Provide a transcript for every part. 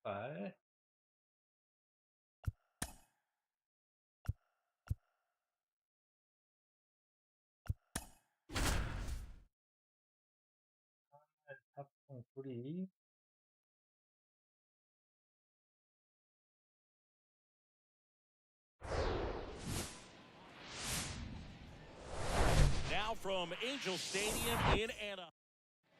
발. 탑풍 소리. Now from Angel Stadium in Anaheim.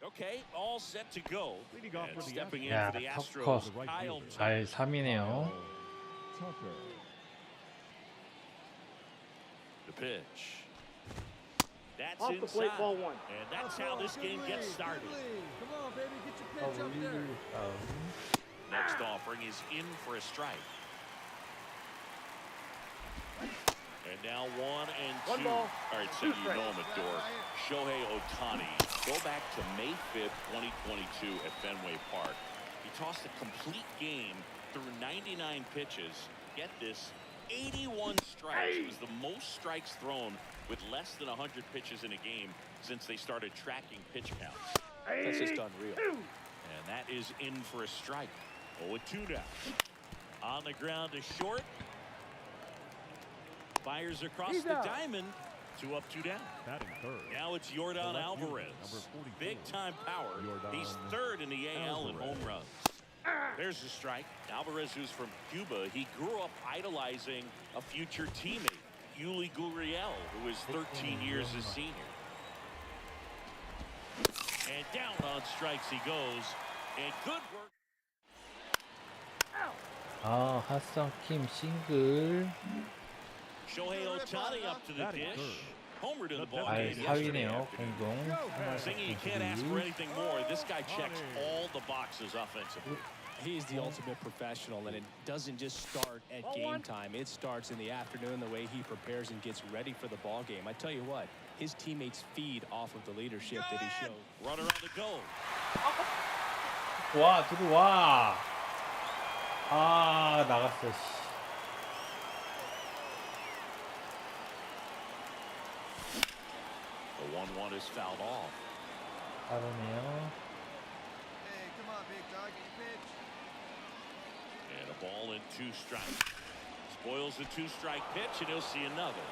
Okay, all set to go. And stepping in 야, for the 터커 Astros, Kyle 발 3이네요. The pitch. That's Off the plate, inside. ball one. And that's how this game gets started. Come on, baby, get your pitch up there. Next offering is in for a strike. And now 1 and 2. One ball, All right, so two you know strikes. him at door. Shohei Ohtani. Go back to May 5th, 2022 at Fenway Park. He tossed a complete game through 99 pitches. Get this, 81 strikes. It was the most strikes thrown with less than 100 pitches in a game since they started tracking pitch counts. That's just unreal. And that is in for a strike. 0-2 now. On the ground to short. Fires across He's the out. diamond. 2 up, 2 down. Now it's Yordan Alvarez. Big time power. He's third in the AL in home runs. There's the strike. Alvarez, who's from Cuba, he grew up idolizing a future teammate, Yuli Gurriel, who is 13 years a senior. And down on strikes he goes. And good work. 아, 하성 킴 싱글. Shohei Ohtani up to the dish. Homered in the ball 발 game 4위네요. yesterday. 공동. Singing, you can't ask for anything more. This guy checks all the boxes offensively. He's the ultimate professional, and it doesn't just start at game time. It starts in the afternoon, the way he prepares and gets ready for the ball game. I tell you what, his teammates feed off of the leadership that he showed. Runner on the go. 와, 들어와. 아, 나갔어. 씨. The 1-1 is fouled off. 빠르네요. Hey, come on, big dog, get your pitch. And a ball and 2 strikes. Spoils the 2-strike pitch, and he'll see another.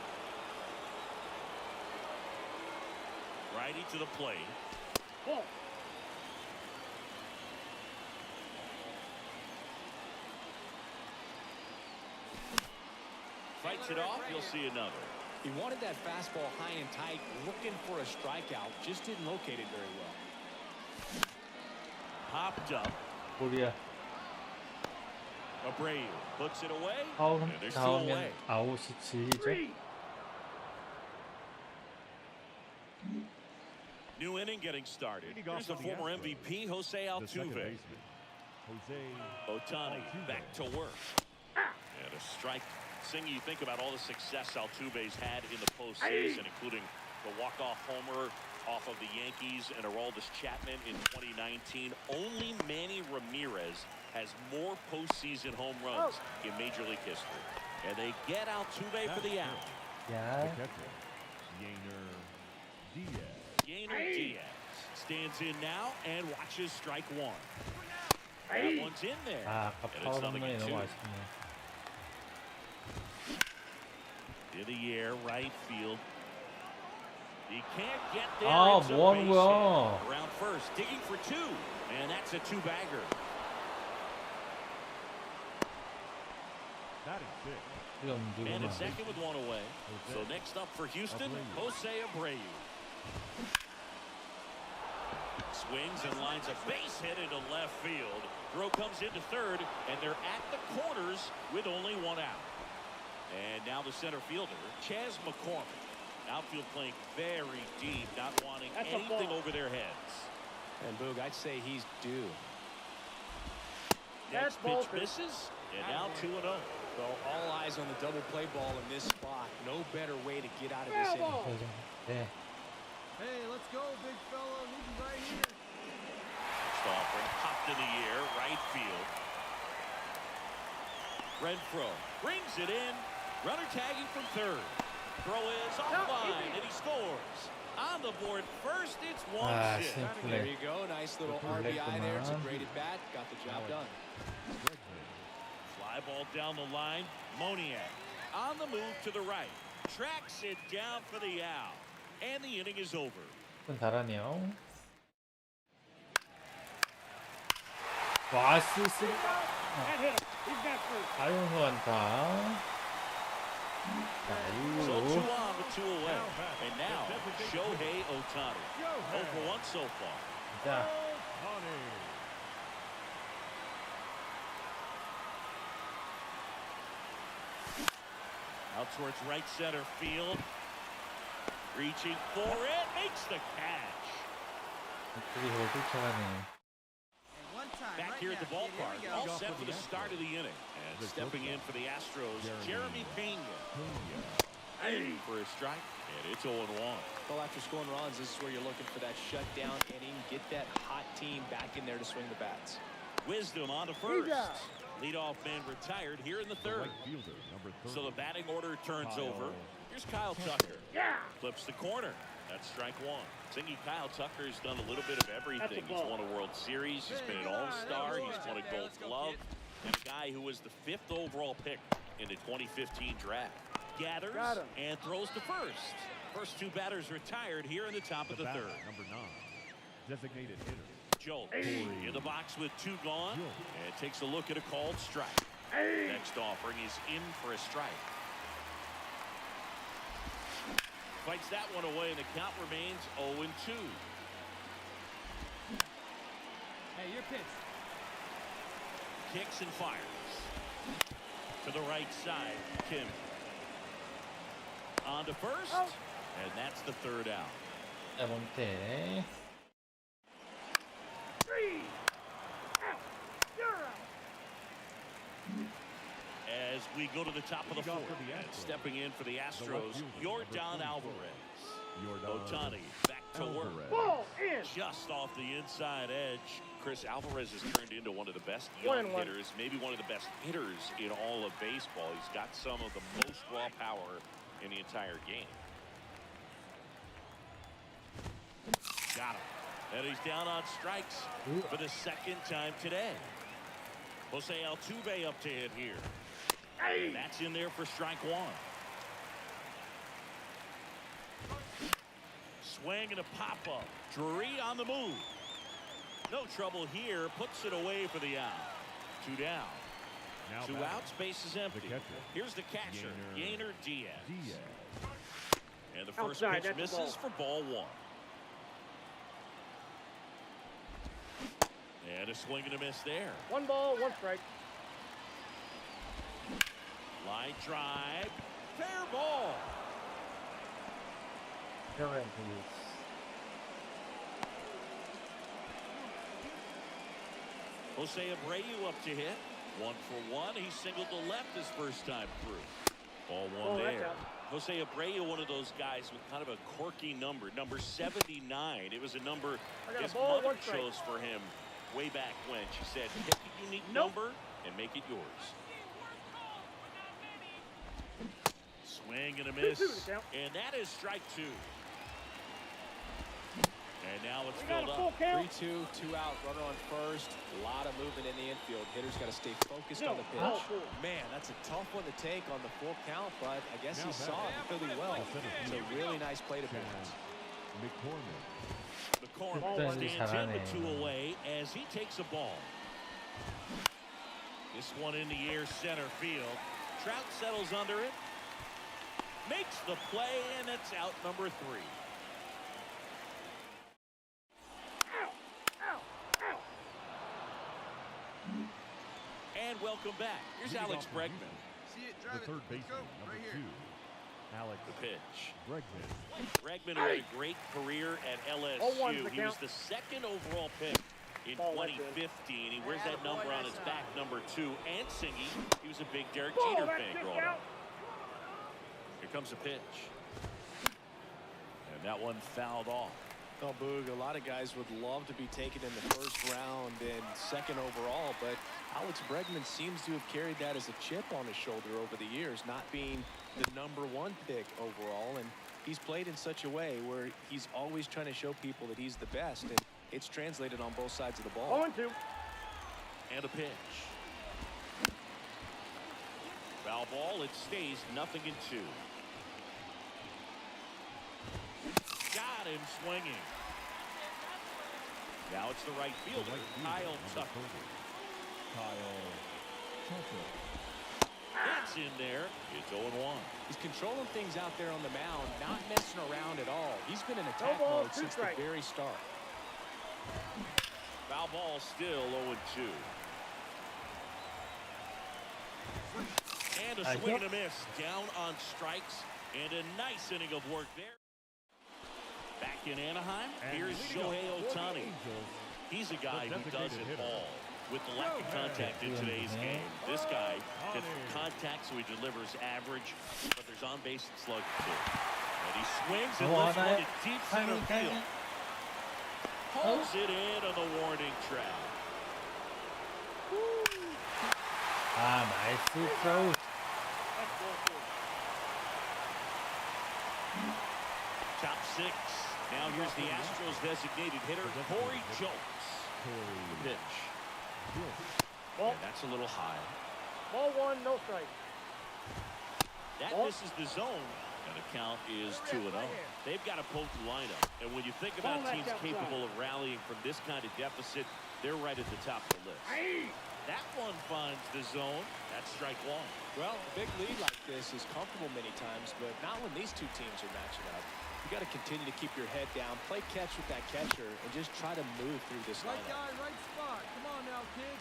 Righty to the plate. Ball. Fights it off, you'll see another. He wanted that fastball high and tight, looking for a strikeout, just didn't locate it very well. Popped up. 우리야. Abreu puts it away. 아웃 And they're still away. 나오면 아웃이 질리죠. New inning getting started. Here's the former MVP, Jose Altuve. Ohtani back to work. And a strike. Singh, you think about all the success Altuve's had in the postseason, including the walk-off homer off of the Yankees and Aroldis Chapman in 2019. Only Manny Ramirez has more postseason home runs in Major League history. And they get Altuve for the out. 야. Yainer Diaz stands in now and watches strike 1. That one's in there. 아, 아까 And it's 파울 nothing 홈런이 but 2. 너무 아쉽네. In the air, right field. He can't get there. 아, It's a 뭐 하는 base 거야? hit. Around first, digging for 2. And that's a 2-bagger. And it's second with 1 away. So next up for Houston, Jose Abreu. Swings and lines a base hit into left field. Throw comes into third, and they're at the corners with only 1 out. And now the center fielder, Chas McCormick. Outfield playing very deep, not wanting anything over their heads. And Boog, I'd say he's due. Next pitch misses, and now 2-0. Well, all eyes on the double play ball in this spot. No better way to get out of this inning. 네. Hey, let's go, big fella. We'll be right here. Next offering popped in the air, right field. Renfroe brings it in. Runner tagging from third. Throw is offline, and he scores. On the scoreboard first. It's one 아, shit. There 심플레이. you go. Nice little Simple RBI there. It's a leg, great at bat. Got the job done. Fly ball down the line. Moniak on the move to the right. Tracks it down for the out. And the inning is over. 잘하네요. 와, 쓰쓰. 사용수 안타. 자, So 2 2루. on with 2 away. And now Shohei Ohtani. 0 for 1 so far. 자, Out towards right center field. Reaching for it. Makes the catch. 그리고 쫓아가네. Back here at the ballpark. All set for the start of the inning. And stepping in for the Astros, Jeremy Pena. Aiming for a strike. And it's 0-1. Well, after scoring runs, this is where you're looking for that shutdown inning. Get that hot team back in there to swing the bats. Wisdom on to first. Leadoff man retired here in the third. So the batting order turns over. Here's Kyle Tucker. Flips the corner. That's strike one. Thinking Kyle Tucker's done a little bit of everything. He's won a World Series. He's been an All-Star. He's won a Gold Glove. And a guy who was the 5th overall pick in the 2015 draft. Gathers and throws to first. First 2 batters retired here in the top of the third. Number 9, designated hitter. Jolt in the box with 2 gone. And takes a look at a called strike. Next offering is in for a strike. Fights that one away, and the count remains 0-2. Hey, your pitch. Kicks and fires. To the right side, Kim. On to first, and that's the 3rd out. 자, 몬테. As we go to the top of the 4th, and stepping in for the Astros, Yordan Alvarez. Ohtani back to work. Just off the inside edge. Chris Alvarez has turned into one of the best young hitters, maybe one of the best hitters in all of baseball. He's got some of the most raw power in the entire game. Got him. And he's down on strikes for the 2nd time today. Jose Altuve up to hit here. And that's in there for strike one. Swing and a pop-up. Drury on the move. No trouble here. Puts it away for the out. 2 down. Now 2 batting, outs. Base is empty. catcher, Here's the catcher, Yainer Diaz. Diaz. And the first pitch misses for ball 1. And a swing and a miss there. 1 ball, 1 strike. Line drive. Fair ball. Jose Abreu up to hit. 1 for 1. He singled to left his first time through. Ball 1 there. Jose Abreu, one of those guys with kind of a quirky number. Number 79. It was a number his mother chose for him way back when. She said, pick a unique number and make it yours. Swing and a miss. And that is strike 2. And now it's filled up. 3-2, 2 out, runner on first. A lot of movement in the infield. Hitters got to stay focused on the pitch. Man, that's a tough one to take on the full count, but I guess he saw it really well. It's a really nice plate appearance. McCormick stands in with 2 away as he takes a ball. This one in the air center field. Trout settles under it. Makes the play, and it's out number 3. And welcome back. Here's Alex Bregman. See it, The drive third it. baseman, number Right 2, here. Alex The pitch. Bregman. Bregman had a great career at LSU. He was the 2nd overall pick in 2015. He wears that number on his back, number 2. And Singy, he was a big Derek Jeter fan growing up. Here comes a pitch. And that one fouled off. Oh, Boog, a lot of guys would love to be taken in the first round and 2nd overall, but Alex Bregman seems to have carried that as a chip on his shoulder over the years, not being the number 1 pick overall. And He's played in such a way where he's always trying to show people that he's the best, and it's translated on both sides of the ball. 0-2. And a pitch. Foul ball, it stays 0-2. Got him swinging. Now it's the right fielder, Kyle Tucker. Kyle Tucker. That's in there. It's 0-1. He's controlling things out there on the mound, not messing around at all. He's been in attack ball, mode 2 since strikes. the very start. Foul ball still 0-2. And a swing and a miss. Down on strikes. And a nice inning of work there. Back in Anaheim, here's Shohei Ohtani. He's a guy who does it all. With the lack of contact in today's game, this guy gets contact, so he delivers average, but there's on-base slug too. And he swings and lifts one to deep center field. Holds it in on the warning track. 아, 나이스 트라우. Top 6. Now here's the Astros designated hitter, Corey Jones. The pitch. Ball. And that's a little high. Ball 1, no strike. That misses the zone, and the count is 2-0. They've got a potent lineup, and when you think about teams capable of rallying from this kind of deficit, they're right at the top of the list. That one finds the zone. That's strike 1. Well, a big lead like this is comfortable many times, but not when these two teams are matching up. You got to continue to keep your head down, play catch with that catcher, and just try to move through this Right lineup. guy, right spot. Come on now, kid.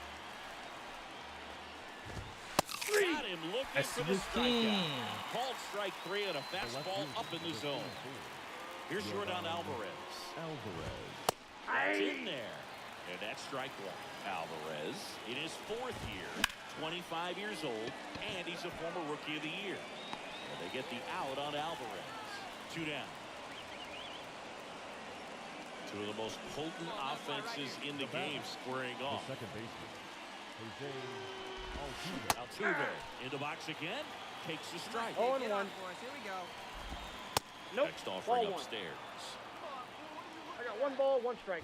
Got him looking That's for the the strikeout. Called strike 3 on a fastball up in the zone. Here's Jordan Alvarez. That's in there. And that's strike 1. Alvarez in his 4th year, 25 years old, and he's a former Rookie of the Year. And they get the out on Alvarez. 2 down. Two of the most potent offenses in the game squaring The off. second baseman, Jose Altuve in the box again, takes the strike. 0-1. Here we go. Nope. Next Ball offering 1. upstairs. I got 1 ball, 1 strike.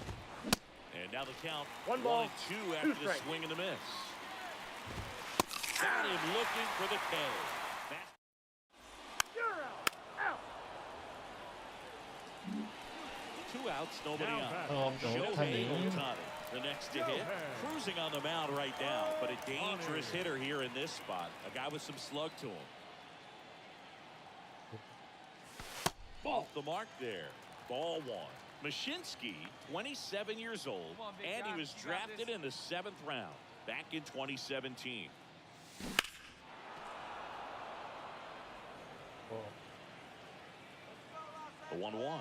And now the count 1 ball, 1-2 2 after the strikes. swing and the miss. Got him looking for the K. You're out. Out. 2 outs, nobody Now on. back. Shohei Ohtani. Ohtani, the next to hit, cruising on the mound right now, but a dangerous hitter here in this spot. A guy with some slug to him. Off the mark there. Ball 1. Mashinsky, 27 years old, Come on, big and he guy. was You got drafted this. in the 7th round back in 2017. The 1-1.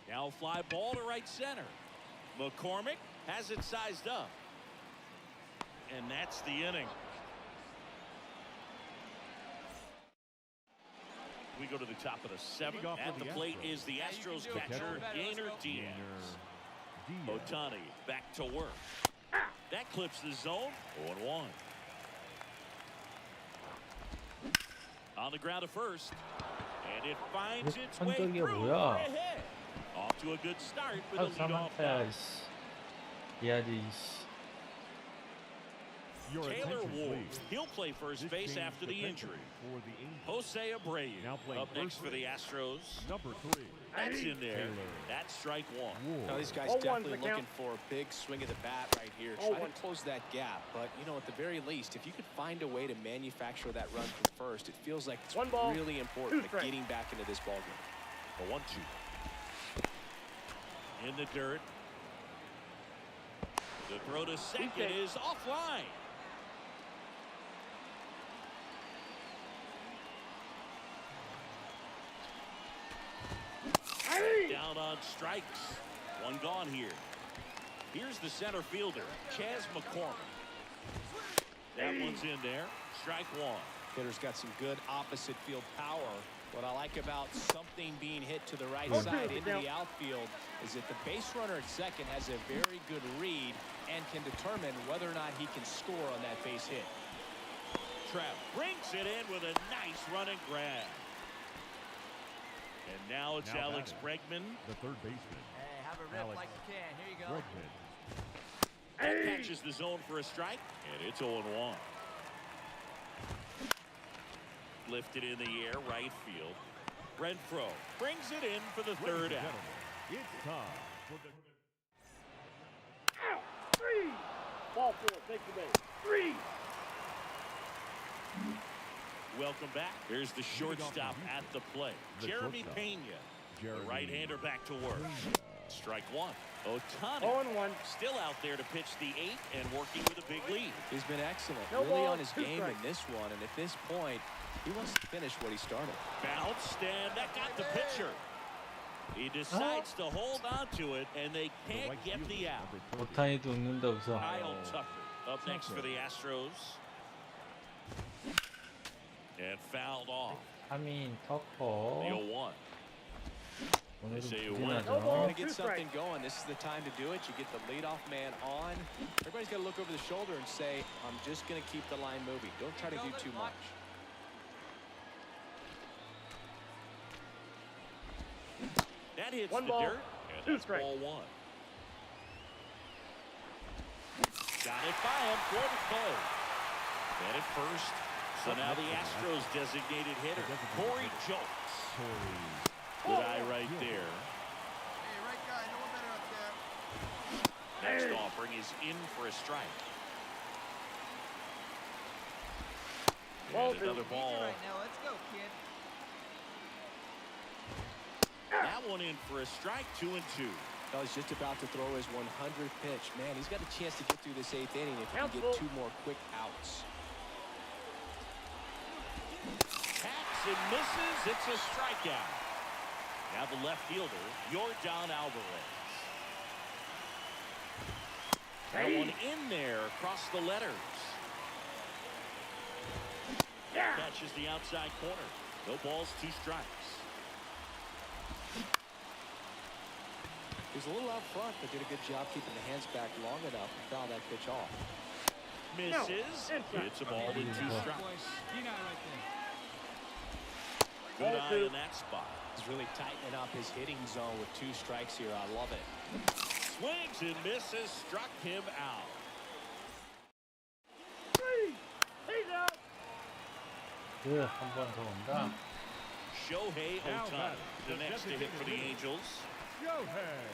Now a fly ball to right center. McCormick has it sized up. And that's the inning. We go to the top of the 7th. Leading off At for the the plate Astros. is the Astros do it. catcher, Better. Let's Gainer go. Diaz. Diaz. Ohtani back to work. That clips the zone. 0-1. On the ground to first. And it finds its way 판정이 through. 뭐야? Ahead. Off to a good start with a leadoff 사망타야, double. 씨. 이하지, 씨. Your Taylor attention, Ward. please. He'll play first This base game's after the defenseman injury. For the Angels. Jose Abreu Now playing up next first for the Astros. Number 3. That's in there. Taylor. That's strike 1. Now, these guys 0-1 definitely the count. looking for a big swing of the bat right here. Try 0-1. to close that gap. But, you know, at the very least, if you could find a way to manufacture that run from first, it feels like it's 1 ball, really important 2 at strikes. getting back into this ballgame. The 1-2. In the dirt. The throw to second is offline. Down on strikes. 1 gone here. Here's the center fielder, Chas McCormick. That one's in there. Strike 1. Hitter's got some good opposite field power. What I like about something being hit to the right 0-2 side the into count. the outfield is that the base runner at second has a very good read and can determine whether or not he can score on that base hit. Trapp brings it in with a nice running grab. And now it's Now Alex batting. Bregman. The third baseman. Hey, have a rip Alex like you can. Here you go. Bregman. Catches the zone for a strike, and it's 0-1. Lifted in the air, right field. Renfroe brings it in for the Ladies third and out. gentlemen, it's time for the Welcome back. Here's the shortstop at the plate. The Jeremy shortstop. Pena. The Jeremy right-hander back to work. Strike one. Otani 0-1. still out there to pitch the eighth and working with a big lead. He's been excellent, No really ball, on his 2 game in strikes. this one, and at this point, he wants to finish what he started. Bounced, and that got the pitcher. He decides to hold on to it, and they the can't right get fielder, the out. number 30. 오타니도 웃는다 웃어. Kyle Tucker up next for the Astros. And fouled off. 하민 The 터커 0-1. 오늘은 say 부진하죠. No ball. To get 2 something strikes. going, this is the time to do it. You get the leadoff man on. Everybody's got to look over the shoulder and say, I'm just going to keep the line moving. Don't try to do too much. That hits 1 the ball, dirt. And 2 that's strikes. ball 1. Got it by him for the play. And at first. So now the Astros designated hitter, Corey Jones. Corey. Good eye right there. Hey, right guy. No one better up there. Next offering is in for a strike. Ball And 2. another Easy ball. right now. Let's go, kid. That one in for a strike, 2-2. Well, he's just about to throw his 100th pitch. Man, he's got a chance to get through this 8th inning if he can get Count 2 more quick outs. Hacks and misses. It's a strikeout. Now the left fielder, Yordan Alvarez. That one in there across the letters. Catches the outside corner. No balls, 2 strikes. He was a little out front, but did a good job keeping the hands back long enough to foul that pitch off. Misses. Inside. It's a ball with 2 strikes. You got it right there. Good Ball eye 2. in that spot. He's really tightening up his hitting zone with 2 strikes here. I love it. Swings and misses. Struck him out. 3. He's out. 한 번 더 온다. Shohei Now Otani, batting, the the next to hit for the designated Angels. Shohei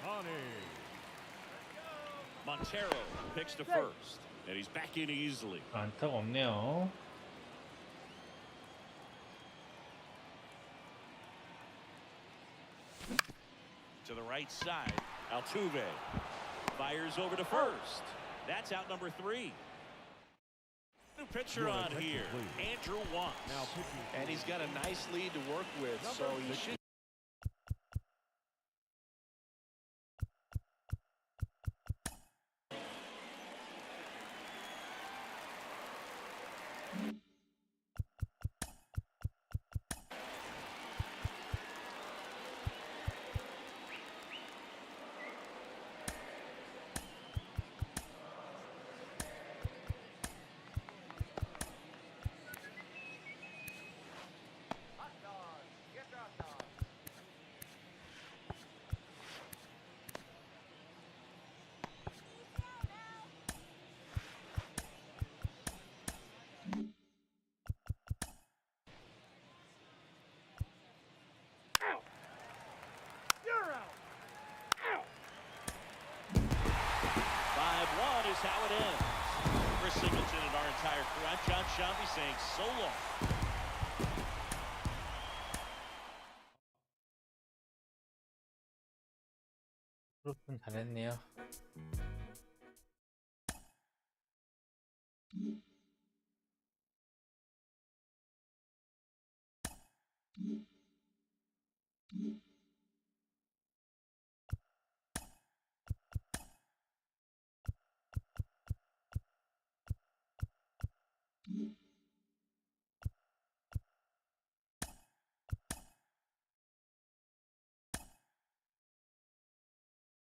Otani. Montero picks to first, and he's back in easily. 안타가 없네요. To the right side, Altuve fires over to first. That's out number 3. New pitcher Your on attention, here, please. Andrew Wants. Now pitching. And he's got a nice lead to work with, so he should. You're out. 5-1 is how it ends. Chris Singleton and our entire crew. I'm John Shambi saying so long. 프로는 잘했네요.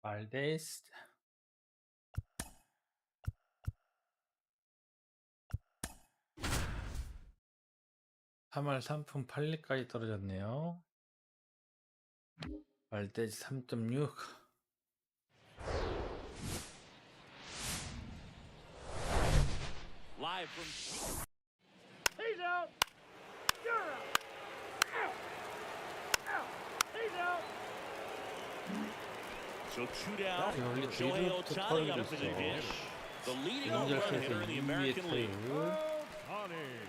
말데스 3월 상품 8리까지 떨어졌네요. 말대지 3.6. Live from He's out. You're out. Out. Out. He's out. So 2 down. 원래 Shohei 데이드부터 Ohtani 털고 up in the 있어. dish. The leading home run 연결해서 hitter in the 2위에 American League. 트레이드. Honey.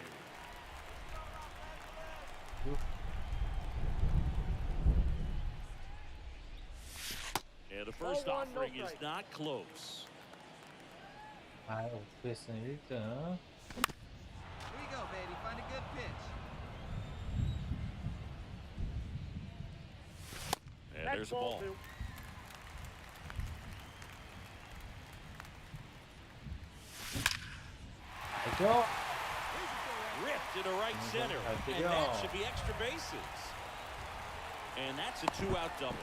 And the first Ball one, no offering is strike. not close. 아, 오프에스는 1등. Here you go, baby. Find a good pitch. And That's there's a ball ball. 2. 알죠? Ripped into right center. And that should be extra bases. And that's a 2-out double.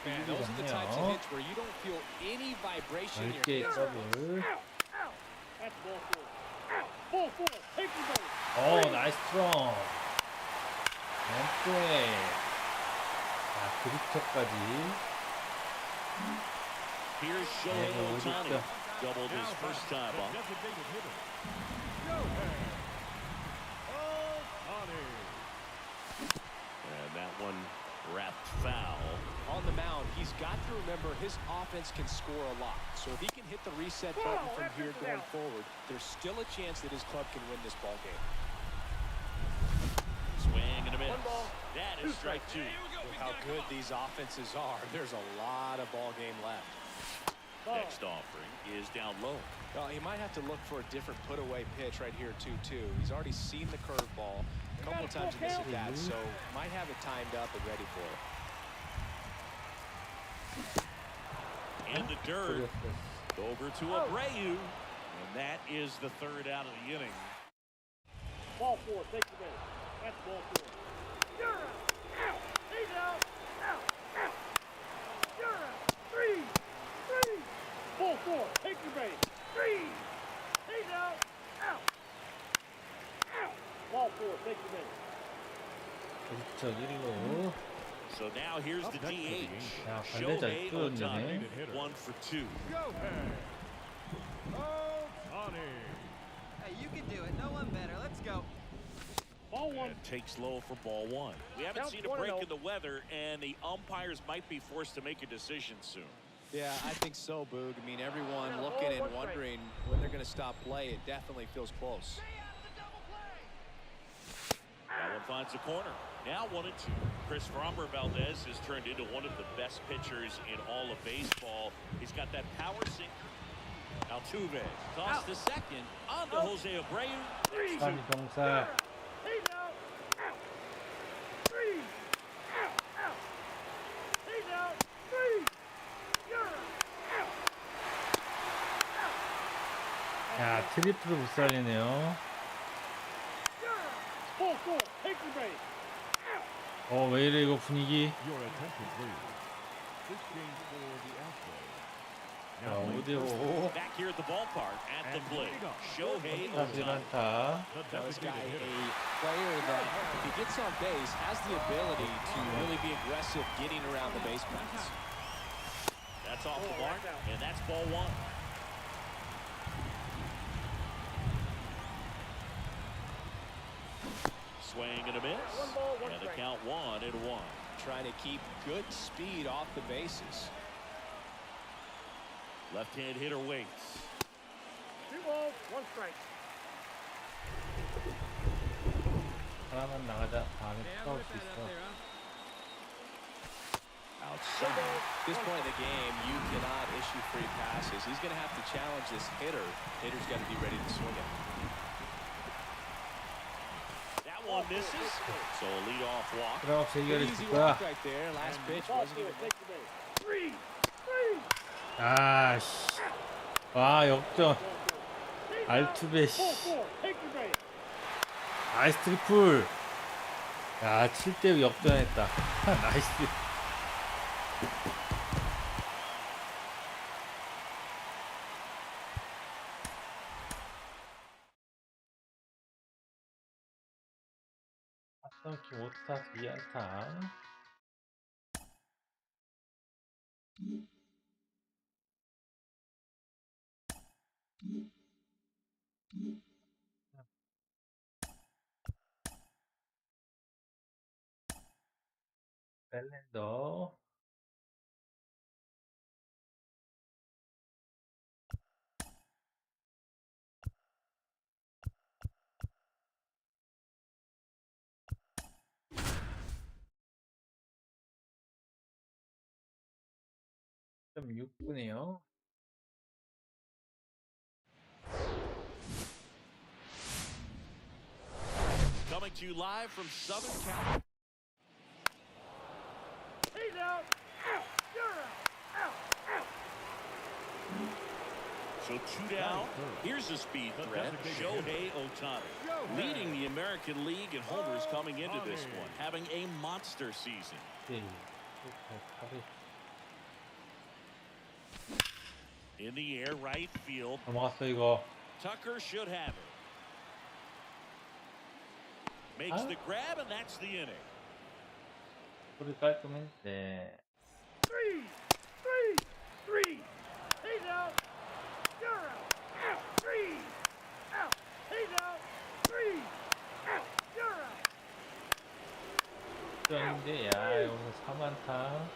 Man, those are the types of hits where you don't feel any vibration in your 10개 hands. 더블. Out. Out. That's ball 4. Out. Ball 4. Take your base. 오, 나이스 트롱. 왼쪽에. 자, 그립터까지. Here's Shohei 네, Ohtani. 어딨죠? Doubled his first time The up. designated hitter. Shohei Ohtani. And that one wrapped foul. On the mound, he's got to remember his offense can score a lot. So if he can hit the reset button from here going forward, there's still a chance that his club can win this ball game. Swing and a miss. One ball. That is strike 2. With how good these offenses are, there's a lot of ball game left. Ball. Next offering is down low. Well, he might have to look for a different put-away pitch right here, 2-2. He's already seen the curveball a couple of times in this at bat, so might have it timed up and ready for it. In the dirt. Over to Abreu. And that is the 3rd out of the inning. Ball 4. Take your base. That's ball 4. You're out. Out. He's out. Out. Out. You're out. 3. 3. Ball 4. Take your base. 3. He's out. Out. Out. Ball 4. Take your base. 그립터 1루. So now here's the DH. 야, 발레 잘 Shohei 뚫었네. Ohtani, 1 for 2. Shohei Ohtani. Hey, you can do it. No one better. Let's go. Ball 1. And takes low for ball 1. We haven't Count seen a 1-0. break in the weather, and the umpires might be forced to make a decision soon. Yeah, I think so, Boog. I mean, everyone Yeah, looking and one strike. wondering when they're going to stop play. It definitely feels close. That one finds the corner. Now 1-2. Chris Framber Valdez has turned into one of the best pitchers in all of baseball. He's got that power sink. Altuve tossed to second on to Jose Abreu. 3. 3위 경사. He's out. Out. 3. Out. Out. He's out. 3. You're out. Out. 야, 트리플을 못 살리네요. You're out. Ball 4. Take your base. 왜 이래, 이거 분위기. Your attention, please. This game for the Astros. 자, Now, 5대5. Back here at the ballpark at the plate. Shohei 사실 Ohtani. 안타. the Now, this guy, designated a hitter. player that, if he gets on base, has the ability to really be aggressive getting around the base paths. That's off the mark, and that's ball 1. Swing and a miss. 1 ball, 1 And the strike. count 1-1. Trying to keep good speed off the bases. Left-hand hitter waits. 2 balls, 1 strike. 하나만 나가자. 다음에 싸울 수 있어. Outside. At this point in the game, you cannot issue free passes. He's going to have to challenge this hitter. Hitter's got to be ready to swing it. That one misses. So a leadoff walk. 그럼 재결이 Easy 줄 거야. walk right there. Last pitch Ball wasn't 4. even. Take your base. 3. 3. 아씨. 와, 역전. He's out. 알투베, 씨. Ball 4. Take your base. 나이스 트리플. 야, 7대6 역전했다. 나이스. 3키 5타 2안타. 벨렌더. 좀 6분이에요. Coming to you live from Southern California. He's out. Out. You're out. Out. Out. So 2 down. Here's a speed threat. Shohei Ohtani, leading the American League in homers coming into this one, having a monster season. 네. In the air, right field. 넘어갔어 이거. Tucker should have it. Makes the grab, and that's the inning. 소리 깔끔했는데. Three. He's out. You're out. Out. Three. Out. He's out. Three. Out. You're out. 그런데 야 여기서 3안타.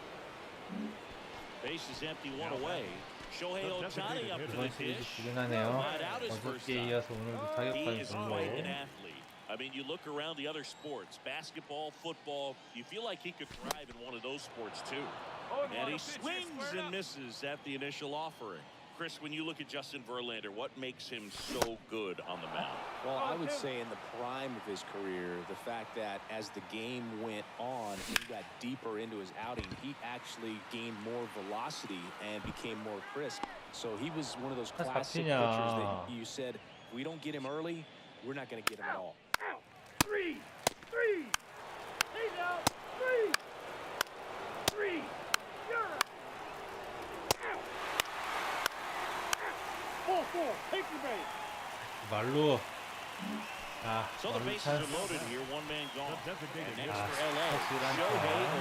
Base is empty, one away. Shohei Ohtani up to the 이번 시리즈 dish. 지근하네요. Not out his first 어저께에 time. 이어서 오늘도 He 타격감이 is quite an 별로. athlete. I mean, you look around the other sports, basketball, football, you feel like he could thrive in one of those sports too. And he swings and misses at the initial offering. Chris, when you look at Justin Verlander, what makes him so good on the mound? Well, I would say in the prime of his career, the fact that as the game went on, he got deeper into his outing, he actually gained more velocity and became more crisp. So he was one of those classic pitchers that you said, if we don't get him early, we're not going to get him at all. Out. Three. He's out. Three. You're out. Out. Out. 4. Take your base. 말로. 아, So the bases are loaded here, one man gone. And next for LA, Shohei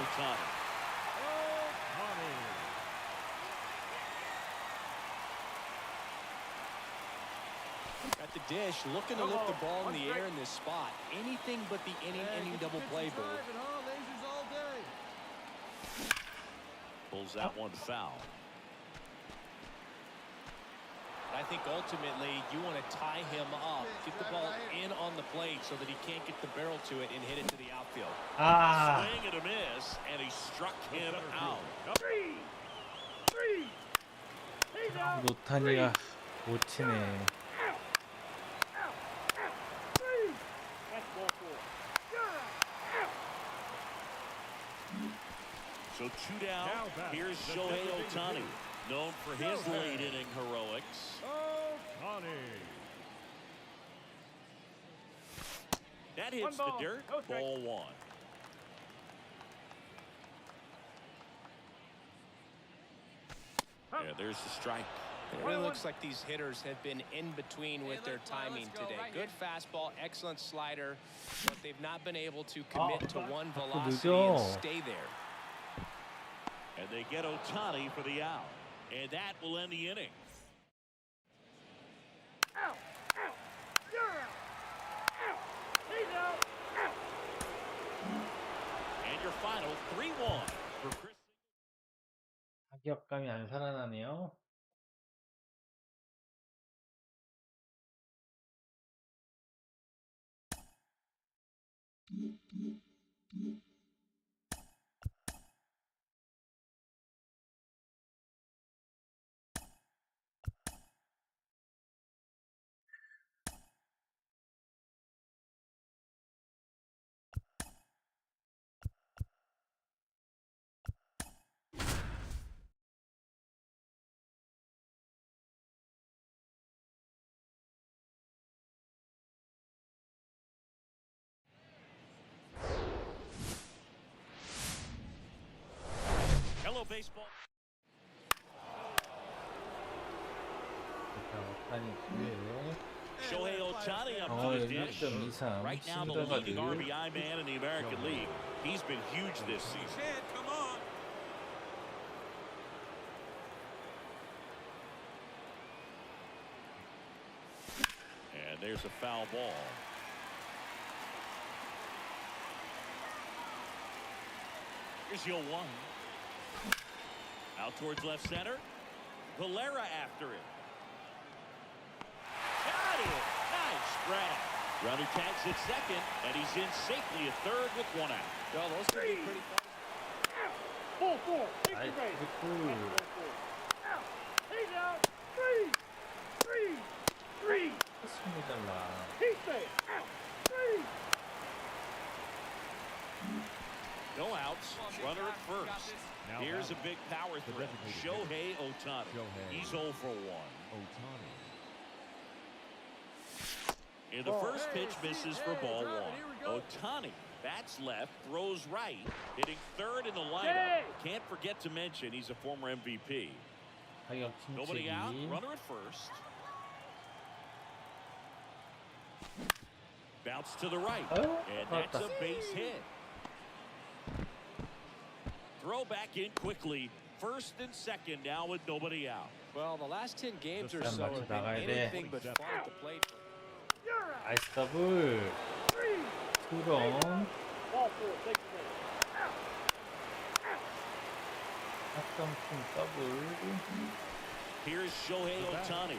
Ohtani. At the dish, looking to lift the ball in the air in this spot. Anything but the inning double play, Boo. Pulls that one foul. I think ultimately you want to tie him up, get the ball in on the plate so that he can't get the barrel to it and hit it to the outfield. 아, Swing and a miss, and he struck him out. Three. He's out. 노타니가 못 치네. Three. That's ball 4. You're out. So 2 down. Here's Shohei Ohtani, known for his late inning heroics. That hits the dirt. Ball 1. Yeah, there's the strike. It really looks like these hitters have been in between with their timing today. Good fastball, excellent slider, but they've not been able to commit to one velocity and stay there. And they get Ohtani for the out. And that will end the inning. Out. You're out. He's out. And your final 3-1 for Chris. 타격감이 안 살아나네요. Hello, baseball. 오타니 기회에 Shohei Ohtani up 어, to the dish. 1.23 Right now, the leading 신더가드. RBI man in the American League. He's been huge this season. Come on. And there's a foul ball. Here's your one. Out towards left center. Valera after it. Got it. Nice grab. Runner tags at second, and he's in safely at third with one out. Well, those could be pretty fun. Ball four. Take 아이, your base. 됐고. Out. He's out. Three. 승리 달라. He's safe. Out. Three. No outs. Runner at first. Now Here's a batting, big power the threat. designated Shohei Ohtani. Shohei. He's 0 for 1. Ohtani. And the first pitch misses for ball drop it, one. here we go. Ohtani bats left, throws right, hitting third in the lineup. Hey! Can't forget to mention he's a former MVP. 타격 Nobody out, 침체기. runner at first. Bounce to the right, Oh, and that's a 맞다. base hit. Throw back in quickly. First and second now with nobody out. Well, the last 10 games or 일단 so 맞춰 have been 나가야 돼. anything but fun at the plate. You're out. 아이스 더블. Three. 투런. Ball four. Take your base. Out. 합성팀 더블. Here's Shohei Ohtani,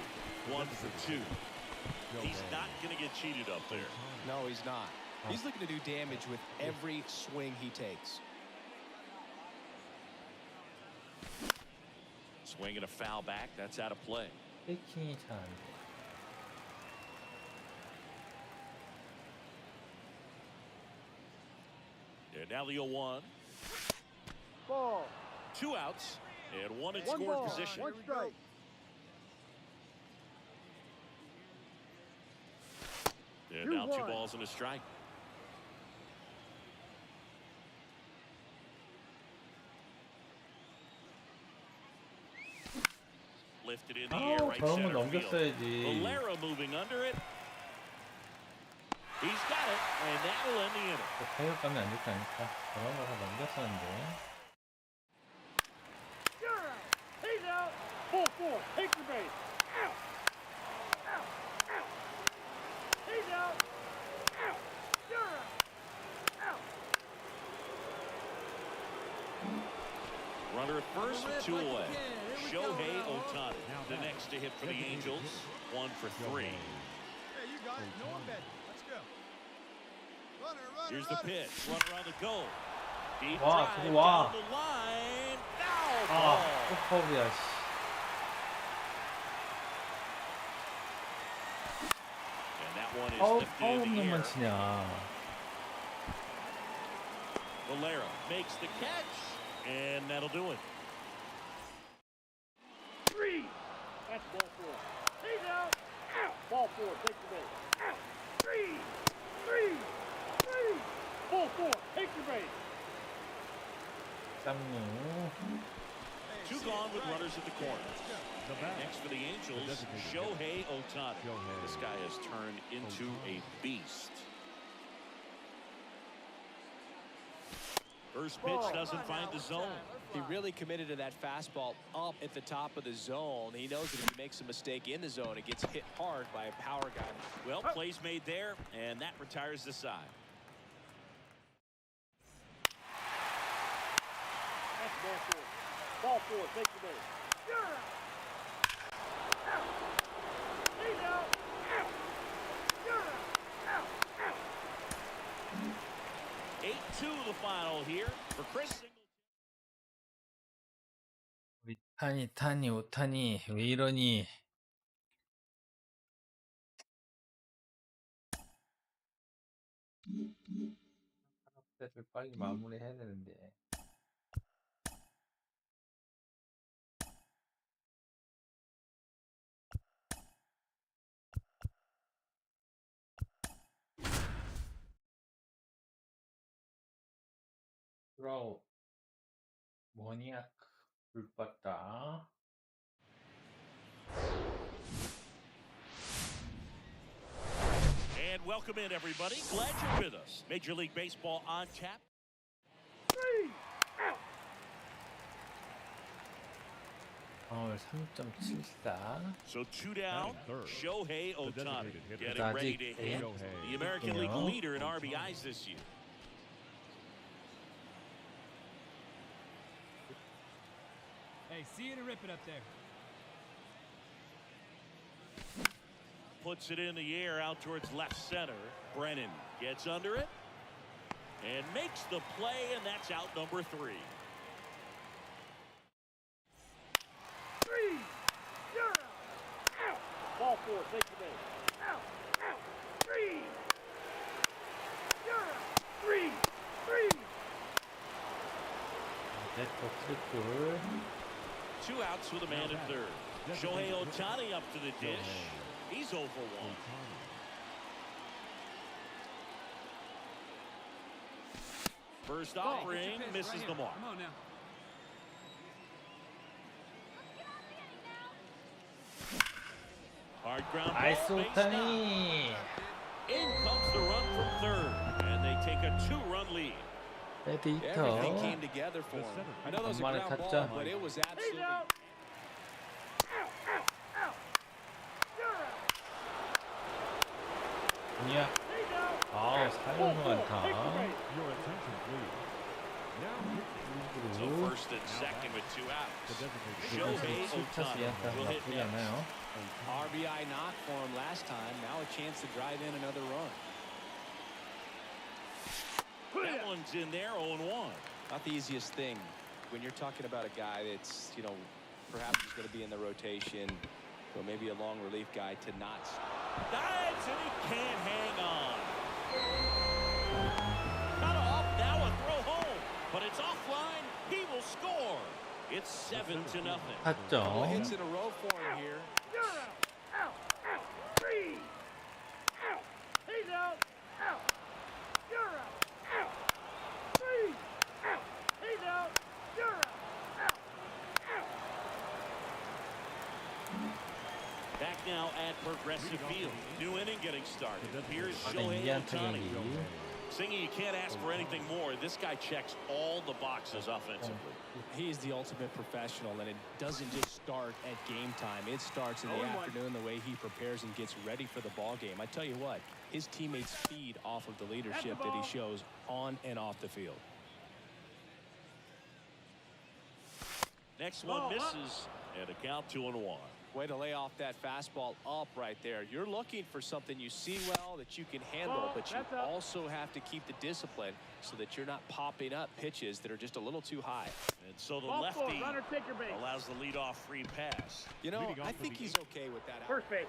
1 for 2. He's not going to get cheated up there. No, he's not. He's looking to do damage with every swing he takes. Swing and a foul back. That's out of play. 페이킹이 잘 안 돼. And now the 0-1. Ball. 2 outs and 1 in One scoring ball. position. One strike. And You now 2 won. balls and a strike. Lifted in the air, 아우, right 저런 거 center field. 넘겼어야지. Valera moving under it. He's got it, and that'll end the inning. 타격감이 안 좋다니까. 저런 거 다 넘겼었는데. You're out. He's out. Ball four. Take your base. Out. Out. Out. He's out. Out. You're out. Out. Runner at first with 2 away. Shohei Ohtani, Now the back. next to hit for the Designated Angels. hitter. 1 for 3. Hey, you got it. No one bet. Let's go. Runner. Here's the pitch. Runner on the go. Deep 와, drive 저기 와. down the line. Foul 아, ball. 또 파울이야, 씨. And that one is 파울 lifted in the 놈만 air. 치냐. Valera makes the catch, and that'll do it. Three. That's ball four. He's out. Out. Ball four. Take your base. Out. Three. Ball four. Take your base. 쌍무. 2 gone with runners at the corner. The bat. Next for the Angels, designated Shohei Ohtani. Shohei This guy has turned into a beast. First pitch doesn't find the zone. He really committed to that fastball up at the top of the zone. He knows that if he makes a mistake in the zone, it gets hit hard by a power guy. Well, plays made there, and that retires the side. That's ball four. Ball four. Take your base. You're out. Out. He's out. Out. You're out. Out. 8-2 the final here for Chris Singleton. 우리 타니, 오타니, 왜 이러니? 사업대를 빨리 마무리해야 되는데. 브라우 모니악 불봤다. welcome in, everybody. Glad you're with us. Major League Baseball on tap. 3 out. 파울 3.74. So 2 down. Third. Shohei The Ohtani designated hitter. getting ready to hit. Shohei. The American League Yeah. leader in RBIs this year. Hey, see you to rip it up there. Puts it in the air out towards left center. Brennan gets under it and makes the play, and that's out number 3. 3 you're out. Ball 4, take the base. Out. 3 you're out. 3 네트 트리플. 2 outs with a man at third. Shohei Ohtani up to the dish. He's 0 for 1. First offering misses the mark. Come on now. Hard ground 나이스 ball, base knock. 오타니. In comes the run from third, and they take a 2-run lead. 레드 Everything 히터. came together for him. I know that was a 엄마를 ground 탔죠? ball, but it was He's absolutely out. Out. You're out. 아니야. He's out. 아우, Ball 4, 4번 take the 안타. base. Your attention, please. Now, So 그리고 first and second with 2 the outs. designated Shohei 스위차스 Ohtani 이안타 will hit 나쁘지 next. 않아요. RBI knock for him last time. Now a chance to drive in another run. That one's in there, 0-1. Not the easiest thing when you're talking about a guy that's, perhaps he's going to be in the rotation, or maybe a long relief guy to not. Dives and he can't hang on. Cut off, now a throw home, but it's offline. He will score. It's 7-0. Couple hits 4점. in a row for him here. You're out. 3 out. He's out. You're out. 3 out. He's out. You're out. Back now at Progressive Field. New inning getting started. Here's 네, Shohei 2안타 Ohtani. 경기. Singing, you can't ask for anything more. This guy checks all the boxes offensively. He's the ultimate professional, and it doesn't just start at game time. It starts in the afternoon, the way he prepares and gets ready for the ball game. I tell you what, his teammates feed off of the leadership that he shows on and off the field. Next one misses, and a count 2-1. Way to lay off that fastball up right there. You're looking for something you see well that you can handle, but you also have to keep the discipline so that you're not popping up pitches that are just a little too high. And so the Ball 4, lefty runner, take your base. allows the leadoff free pass. I think he's okay with that. First base.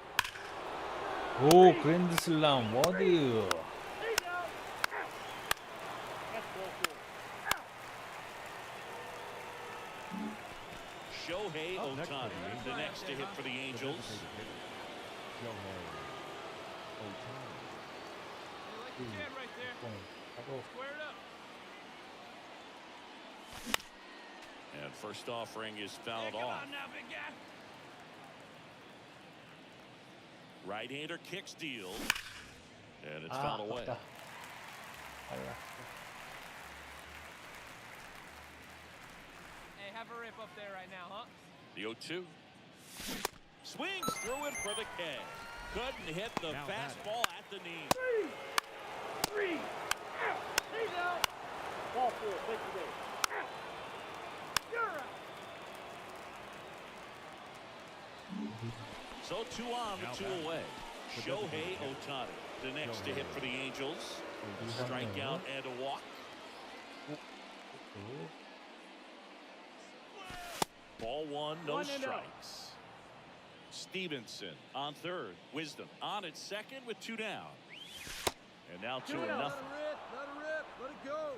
오, 그랜드슬람 워드. He's out. That's ball 4. Shohei Up next Ohtani, for the the next to hit for the the Angels. designated hitter. Shohei Ohtani. Like you can right there. 하고 Square it up. And first offering is fouled Come off. on now, big guy. Right-hander kicks deal, and it's 아, fouled away. 아깝다. 빨라. Hey, have a rip up there right now, huh? The 0-2. Swings through it for the K. Couldn't hit the Now that fastball at the knee. 3 out. He's out. Ball 4, take the base. You're out. So 2 on, the 2 away. Shohei Ohtani, the next to hit for the Angels. Strikeout and a walk. Ball 1, no 1-0. strikes. Stevenson on third. Wisdom on at second with 2 down. And now 2-0. Let it rip. Let it go.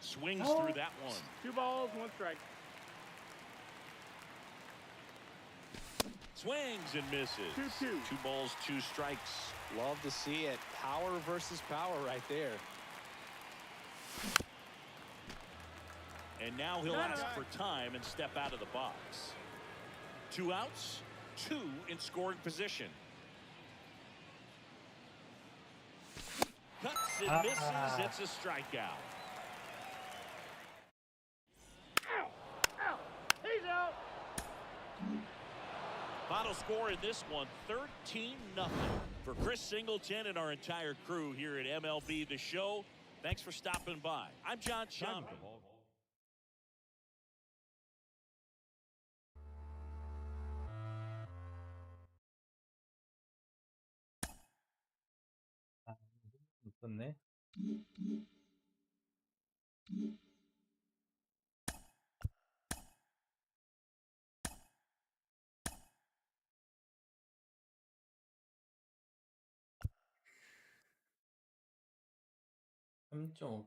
Swings through that one. 2 balls, 1 strike. Swings and misses. 2-2. 2 balls, 2 strikes. Love to see it. Power versus power right there. And now he'll ask for time and step out of the box. 2 outs, 2 in scoring position. Cuts and misses. It's a strikeout. He's out. Final score in this one, 13-0. For Chris Singleton and our entire crew here at MLB The Show, thanks for stopping by. I'm John Chapman. 있었네.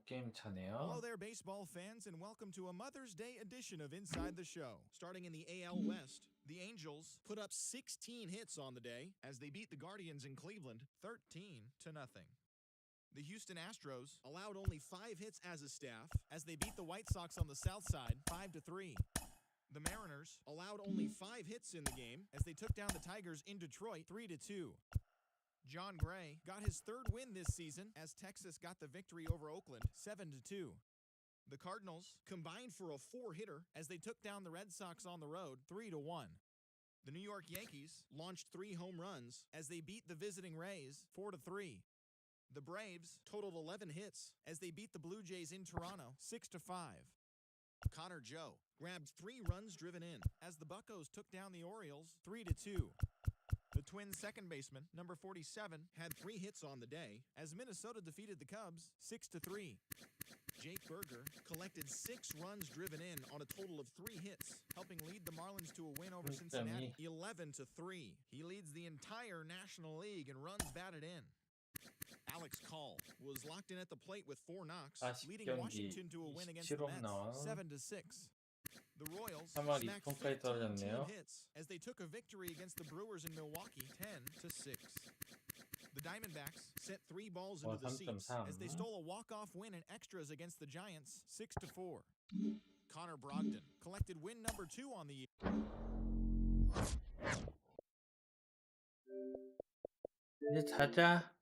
게임 차네요. Hello there, baseball fans, and welcome to a Mother's Day edition of Inside the Show. Starting in the AL West, the Angels put up 16 hits on the day as they beat the Guardians in Cleveland 13-0. The Houston Astros allowed only 5 hits as a staff as they beat the White Sox on the south side 5-3. The Mariners allowed only 5 hits in the game as they took down the Tigers in Detroit 3-2. John Gray got his 3rd win this season as Texas got the victory over Oakland 7-2. The Cardinals combined for a 4-hitter as they took down the Red Sox on the road 3-1. The New York Yankees launched 3 home runs as they beat the visiting Rays 4-3. The Braves totaled 11 hits as they beat the Blue Jays in Toronto 6-5. Connor Joe grabbed 3 runs driven in as the Buccos took down the Orioles 3-2. The Twins' second baseman, number 47, had 3 hits on the day as Minnesota defeated the Cubs 6-3. Jake Berger collected 6 runs driven in on a total of 3 hits, helping lead the Marlins to a win over Cincinnati 11-3. He leads the entire National League in runs batted in. Alex Call was locked in at the plate with 4 knocks, leading Washington to a win against the Mets 7-6. The Royals smacked 15 team hits as they took a victory against the Brewers in Milwaukee 10-6. The Diamondbacks sent 3 balls into the seats as they stole a walk-off win in extras against the Giants 6-4. Connor Brogdon collected win number 2 on the year. 이제 자자.